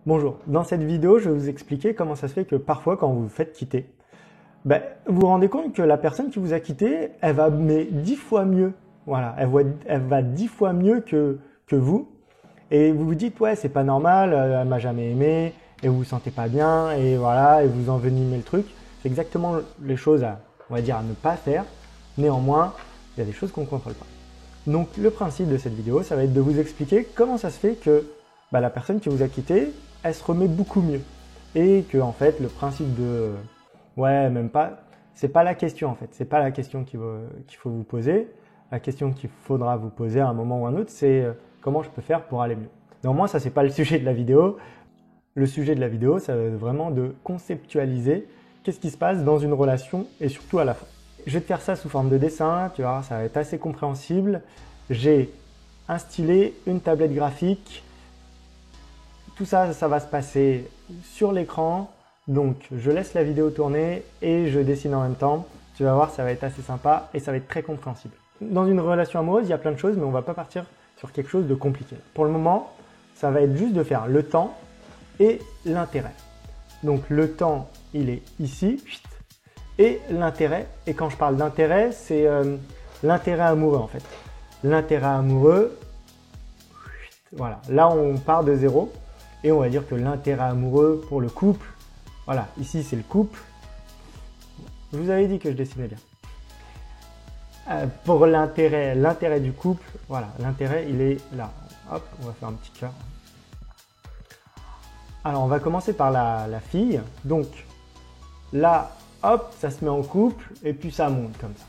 Bonjour, dans cette vidéo, je vais vous expliquer comment ça se fait que parfois, quand vous vous faites quitter, vous vous rendez compte que la personne qui vous a quitté, elle va mais 10 fois mieux. Voilà, elle va 10 fois mieux que vous. Et vous vous dites, ouais, c'est pas normal, elle m'a jamais aimé, et vous vous sentez pas bien, et voilà, et vous envenimez le truc. C'est exactement les choses à, on va dire, à ne pas faire. Néanmoins, il y a des choses qu'on ne contrôle pas. Donc, le principe de cette vidéo, ça va être de vous expliquer comment ça se fait que la personne qui vous a quitté, elle se remet beaucoup mieux. Et que, en fait, le principe de, ouais, même pas, c'est pas la question, en fait. C'est pas la question qu'il faut vous poser. La question qu'il faudra vous poser à un moment ou un autre, c'est comment je peux faire pour aller mieux. Néanmoins, ça, c'est pas le sujet de la vidéo. Le sujet de la vidéo, ça va être vraiment de conceptualiser qu'est-ce qui se passe dans une relation et surtout à la fin. Je vais te faire ça sous forme de dessin, tu vois, ça va être assez compréhensible. J'ai un stylet, une tablette graphique. Tout ça, ça va se passer sur l'écran. Donc, je laisse la vidéo tourner et je dessine en même temps. Tu vas voir, ça va être assez sympa et ça va être très compréhensible. Dans une relation amoureuse, il y a plein de choses, mais on ne va pas partir sur quelque chose de compliqué. Pour le moment, ça va être juste de faire le temps et l'intérêt. Donc, le temps, il est ici. Et l'intérêt, et quand je parle d'intérêt, c'est l'intérêt amoureux en fait. L'intérêt amoureux, voilà, là on part de zéro et on va dire que l'intérêt amoureux pour le couple, voilà, ici c'est le couple. Je vous avais dit que je dessinais bien. Pour l'intérêt du couple, voilà, l'intérêt il est là. Hop, on va faire un petit cœur. Alors on va commencer par la fille. Donc là, hop, ça se met en couple et puis ça monte comme ça.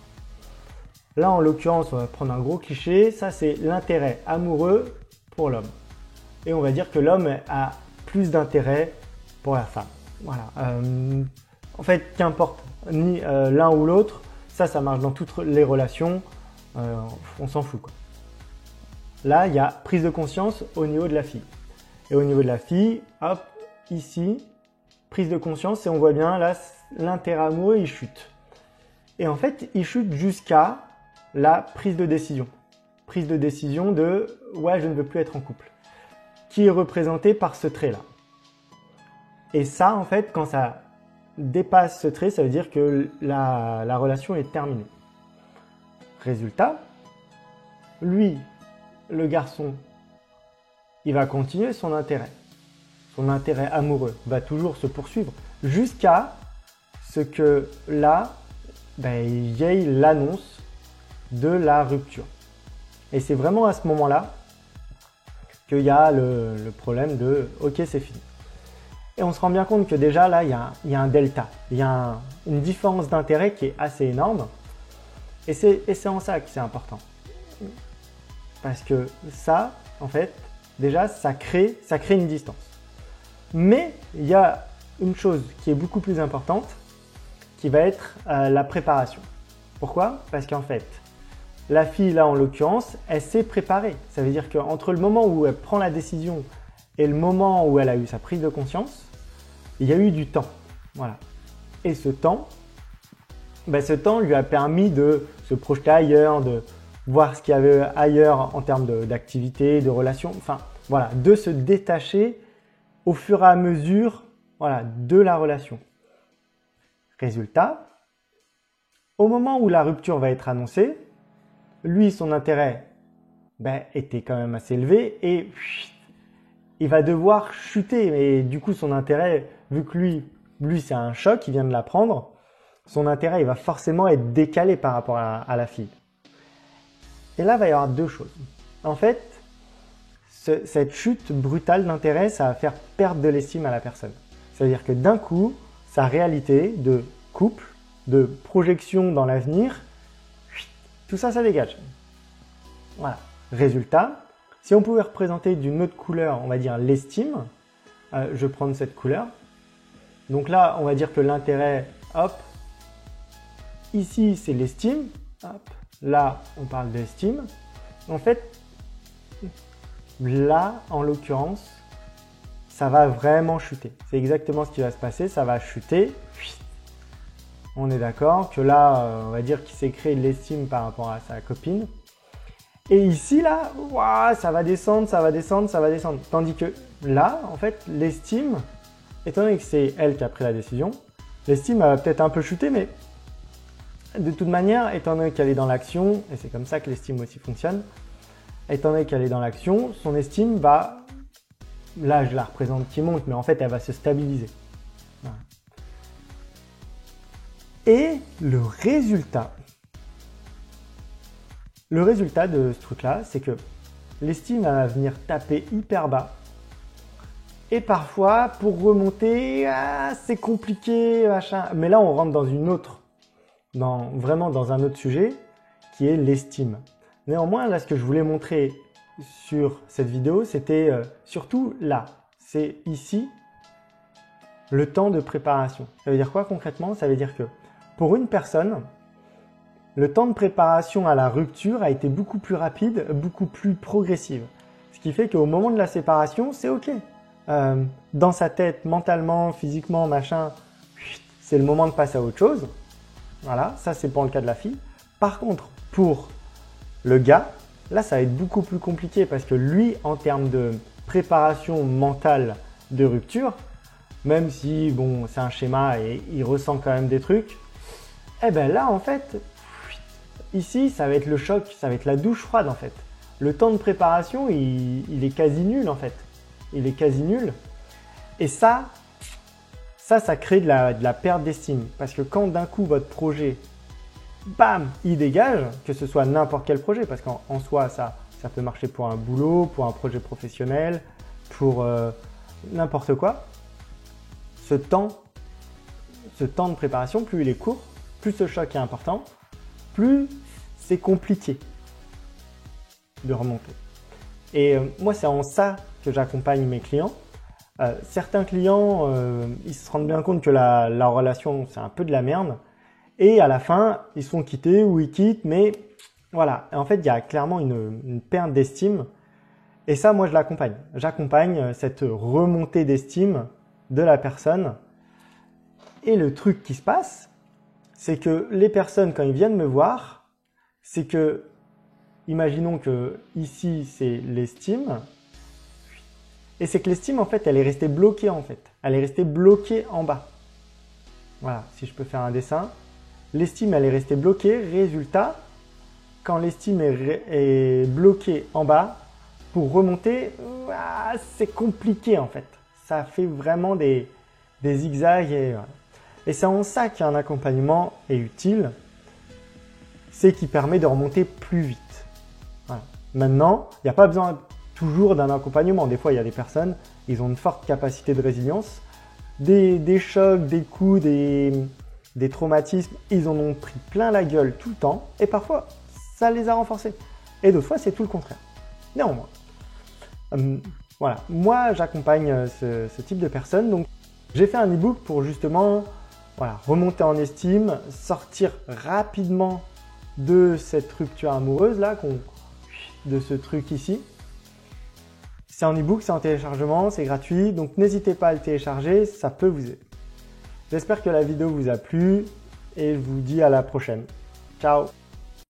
Là, en l'occurrence, on va prendre un gros cliché. Ça, c'est l'intérêt amoureux pour l'homme. Et on va dire que l'homme a plus d'intérêt pour la femme. Voilà. En fait, qu'importe, ni l'un ou l'autre, ça marche dans toutes les relations. On s'en fout, quoi. Là, il y a prise de conscience au niveau de la fille. Et au niveau de la fille, hop, ici, prise de conscience et on voit bien là l'intérêt amoureux il chute. Et en fait il chute jusqu'à la prise de décision. Prise de décision de ouais je ne veux plus être en couple. Qui est représenté par ce trait là. Et ça en fait quand ça dépasse ce trait ça veut dire que la relation est terminée. Résultat, lui, le garçon, il va continuer son intérêt. Son intérêt amoureux va toujours se poursuivre jusqu'à ce que là, il y ait l'annonce de la rupture. Et c'est vraiment à ce moment-là qu'il y a le problème de « ok, c'est fini ». Et on se rend bien compte que déjà là, il y a un delta, il y a une différence d'intérêt qui est assez énorme. Et c'est en ça que c'est important. Parce que ça, en fait, déjà, ça crée une distance. Mais il y a une chose qui est beaucoup plus importante qui va être la préparation. Pourquoi? Parce qu'en fait, la fille là en l'occurrence, elle s'est préparée. Ça veut dire qu'entre le moment où elle prend la décision et le moment où elle a eu sa prise de conscience, il y a eu du temps. Voilà. Et ce temps lui a permis de se projeter ailleurs, de voir ce qu'il y avait ailleurs en termes d'activité, de relations, enfin voilà, de se détacher au fur et à mesure de la relation. Résultat, au moment où la rupture va être annoncée, lui, son intérêt était quand même assez élevé et il va devoir chuter. Mais du coup, son intérêt, vu que lui c'est un choc, il vient de l'apprendre, son intérêt il va forcément être décalé par rapport à la fille. Et là, il va y avoir deux choses. En fait, cette chute brutale d'intérêt, ça va faire perdre de l'estime à la personne. C'est-à-dire que d'un coup, sa réalité de couple, de projection dans l'avenir, tout ça, ça dégage. Voilà. Résultat, si on pouvait représenter d'une autre couleur, on va dire l'estime, je vais prendre cette couleur. Donc là, on va dire que l'intérêt, hop, ici, c'est l'estime, hop, là, on parle d'estime. En fait, là, en l'occurrence, ça va vraiment chuter. C'est exactement ce qui va se passer, ça va chuter. On est d'accord que là, on va dire qu'il s'est créé de l'estime par rapport à sa copine. Et ici, là, ouah, ça va descendre, ça va descendre, ça va descendre. Tandis que là, en fait, l'estime, étant donné que c'est elle qui a pris la décision, l'estime va peut-être un peu chuter, mais de toute manière, étant donné qu'elle est dans l'action, et c'est comme ça que l'estime aussi fonctionne, étant donné qu'elle est dans l'action, son estime va, là je la représente qui monte, mais en fait elle va se stabiliser. Voilà. Et le résultat de ce truc-là, c'est que l'estime va venir taper hyper bas. Et parfois, pour remonter, c'est compliqué, machin. Mais là, on rentre dans vraiment dans un autre sujet, qui est l'estime. Néanmoins, là, ce que je voulais montrer sur cette vidéo, c'était surtout là. C'est ici, le temps de préparation. Ça veut dire quoi concrètement? Ça veut dire que pour une personne, le temps de préparation à la rupture a été beaucoup plus rapide, beaucoup plus progressive. Ce qui fait qu'au moment de la séparation, c'est OK. Dans sa tête, mentalement, physiquement, machin, c'est le moment de passer à autre chose. Voilà, ça c'est pour le cas de la fille. Par contre, pour le gars, là ça va être beaucoup plus compliqué parce que lui, en termes de préparation mentale de rupture, même si bon, c'est un schéma et il ressent quand même des trucs, eh ben là en fait, ici ça va être le choc, ça va être la douche froide en fait. Le temps de préparation, il est quasi nul en fait. Il est quasi nul. Et ça crée de la perte d'estime. Parce que quand d'un coup votre projet, bam, il dégage, que ce soit n'importe quel projet, parce qu'en soi, ça peut marcher pour un boulot, pour un projet professionnel, pour n'importe quoi. Ce temps de préparation, plus il est court, plus ce choc est important, plus c'est compliqué de remonter. Et moi, c'est en ça que j'accompagne mes clients. Certains clients, ils se rendent bien compte que la relation, c'est un peu de la merde. Et à la fin, ils se font quitter ou ils quittent. Mais voilà, en fait, il y a clairement une perte d'estime. Et ça, moi, je l'accompagne. J'accompagne cette remontée d'estime de la personne. Et le truc qui se passe, c'est que les personnes, quand ils viennent me voir, c'est que, imaginons que ici, c'est l'estime. Et c'est que l'estime, en fait, elle est restée bloquée, en fait. Elle est restée bloquée en bas. Voilà, si je peux faire un dessin. L'estime, elle est restée bloquée. Résultat, quand l'estime est bloquée en bas, pour remonter, c'est compliqué, en fait. Ça fait vraiment des zigzags. Et c'est en ça qu'un accompagnement est utile. C'est qu'il permet de remonter plus vite. Voilà. Maintenant, il n'y a pas besoin toujours d'un accompagnement. Des fois, il y a des personnes, ils ont une forte capacité de résilience. Des chocs, des coups, des traumatismes, ils en ont pris plein la gueule tout le temps. Et parfois, ça les a renforcés. Et d'autres fois, c'est tout le contraire. Néanmoins, voilà. Moi, j'accompagne ce type de personnes. Donc, j'ai fait un e-book pour justement remonter en estime, sortir rapidement de cette rupture amoureuse là, de ce truc ici. C'est en e-book, c'est en téléchargement, c'est gratuit, donc n'hésitez pas à le télécharger, ça peut vous aider. J'espère que la vidéo vous a plu et je vous dis à la prochaine. Ciao!